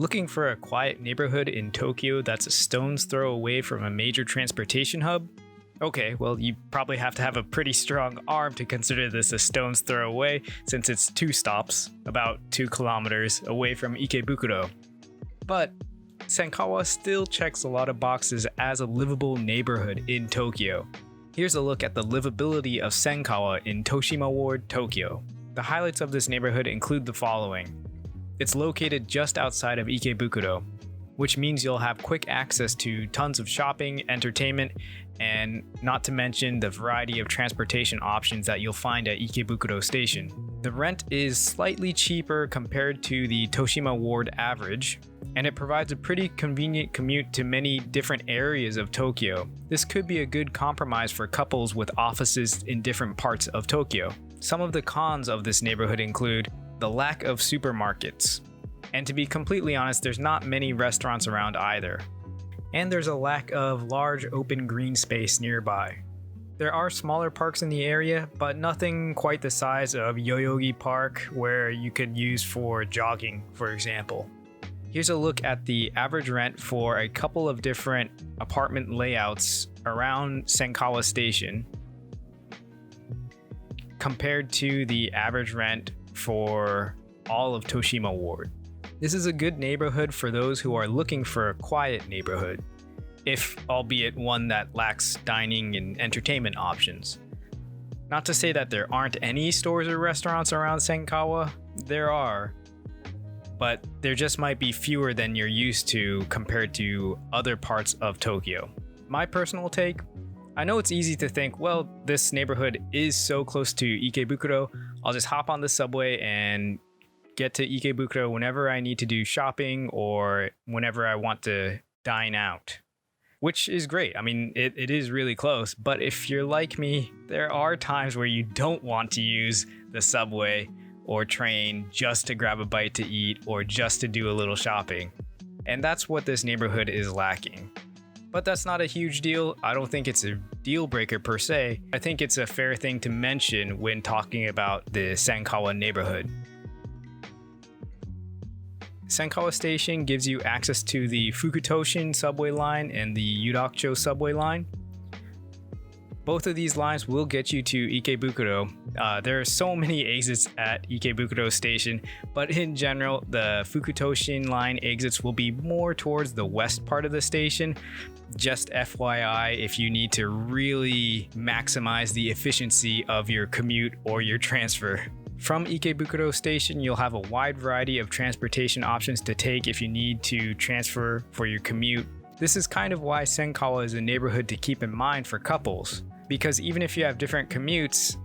Looking for a quiet neighborhood in Tokyo that's a stone's throw away from a major transportation hub? Okay, well, you probably have to have a pretty strong arm to consider this a stone's throw away, since it's 2 stops, about 2 kilometers away from Ikebukuro. But Senkawa still checks a lot of boxes as a livable neighborhood in Tokyo. Here's a look at the livability of Senkawa in Toshima Ward, Tokyo. The highlights of this neighborhood include the following. It's located just outside of Ikebukuro, which means you'll have quick access to tons of shopping, entertainment, and not to mention the variety of transportation options that you'll find at Ikebukuro Station. The rent is slightly cheaper compared to the Toshima Ward average, and it provides a pretty convenient commute to many different areas of Tokyo. This could be a good compromise for couples with offices in different parts of Tokyo. Some of the cons of this neighborhood include the lack of supermarkets. And to be completely honest, there's not many restaurants around either. And there's a lack of large open green space nearby. There are smaller parks in the area, but nothing quite the size of Yoyogi Park, where you could use for jogging, for example. Here's a look at the average rent for a couple of different apartment layouts around Senkawa Station compared to the average rent for all of Toshima Ward. This is a good neighborhood for those who are looking for a quiet neighborhood, if albeit one that lacks dining and entertainment options. Not to say that there aren't any stores or restaurants around Senkawa, there are, but there just might be fewer than you're used to compared to other parts of Tokyo. My personal take, I know it's easy to think, well, this neighborhood is so close to Ikebukuro, I'll just hop on the subway and get to Ikebukuro whenever I need to do shopping or whenever I want to dine out. Which is great. I mean, it is really close, but if you're like me, there are times where you don't want to use the subway or train just to grab a bite to eat or just to do a little shopping. And that's what this neighborhood is lacking. But that's not a huge deal. I don't think it's a deal breaker per se. I think it's a fair thing to mention when talking about the Senkawa neighborhood. Senkawa Station gives you access to the Fukutoshin subway line and the Yudakucho subway line. Both of these lines will get you to Ikebukuro. There are so many exits at Ikebukuro Station, but in general, the Fukutoshin line exits will be more towards the west part of the station. Just FYI, if you need to really maximize the efficiency of your commute or your transfer. From Ikebukuro Station, you'll have a wide variety of transportation options to take if you need to transfer for your commute. This is kind of why Senkawa is a neighborhood to keep in mind for couples, because even if you have different commutes,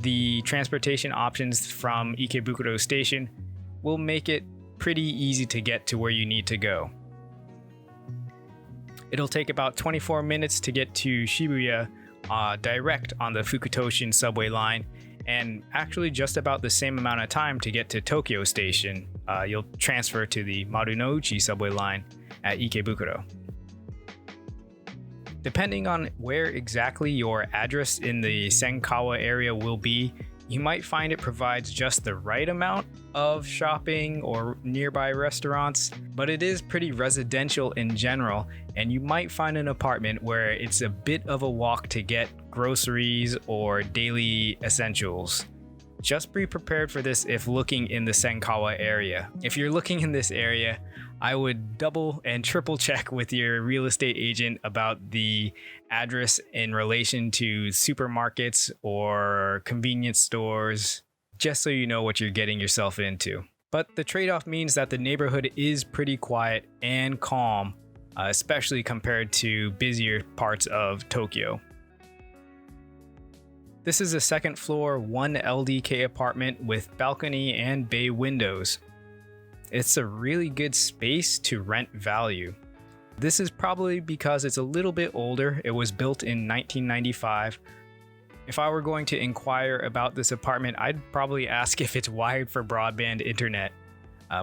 the transportation options from Ikebukuro Station will make it pretty easy to get to where you need to go. It'll take about 24 minutes to get to Shibuya direct on the Fukutoshin subway line, and actually just about the same amount of time to get to Tokyo Station. You'll transfer to the Marunouchi subway line at Ikebukuro. Depending on where exactly your address in the Senkawa area will be, you might find it provides just the right amount of shopping or nearby restaurants, but it is pretty residential in general, and you might find an apartment where it's a bit of a walk to get groceries or daily essentials. Just be prepared for this if looking in the Senkawa area. If you're looking in this area, I would double and triple check with your real estate agent about the address in relation to supermarkets or convenience stores, just so you know what you're getting yourself into. But the trade-off means that the neighborhood is pretty quiet and calm, especially compared to busier parts of Tokyo. This is a second floor 1 LDK apartment with balcony and bay windows. It's a really good space to rent value. This is probably because it's a little bit older. It was built in 1995. If I were going to inquire about this apartment, I'd probably ask if it's wired for broadband internet.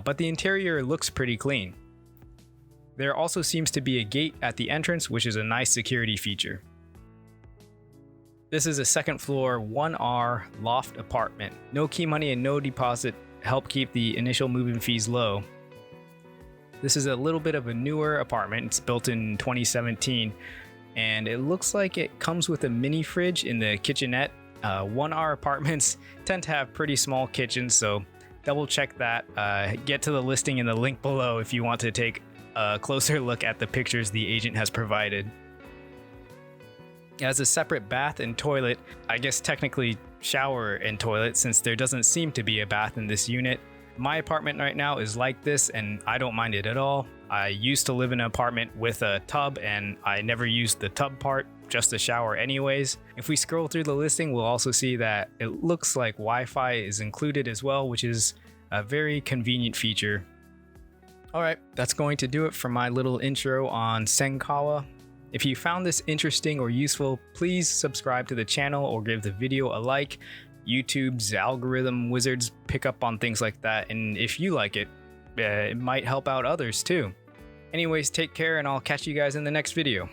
But the interior looks pretty clean. There also seems to be a gate at the entrance, which is a nice security feature. This is a second floor 1R loft apartment. No key money and no deposit help keep the initial move-in fees low. This is a little bit of a newer apartment. It's built in 2017, and it looks like it comes with a mini fridge in the kitchenette. 1R apartments tend to have pretty small kitchens, so double check that. Get to the listing in the link below if you want to take a closer look at the pictures the agent has provided. It has a separate bath and toilet, I guess technically shower and toilet, since there doesn't seem to be a bath in this unit. My apartment right now is like this, and I don't mind it at all. I used to live in an apartment with a tub, and I never used the tub part, just the shower anyways. If we scroll through the listing, we'll also see that it looks like Wi-Fi is included as well, which is a very convenient feature. Alright, that's going to do it for my little intro on Senkawa. If you found this interesting or useful, please subscribe to the channel or give the video a like. YouTube's algorithm wizards pick up on things like that, and if you like it, it might help out others too. Anyways, take care, and I'll catch you guys in the next video.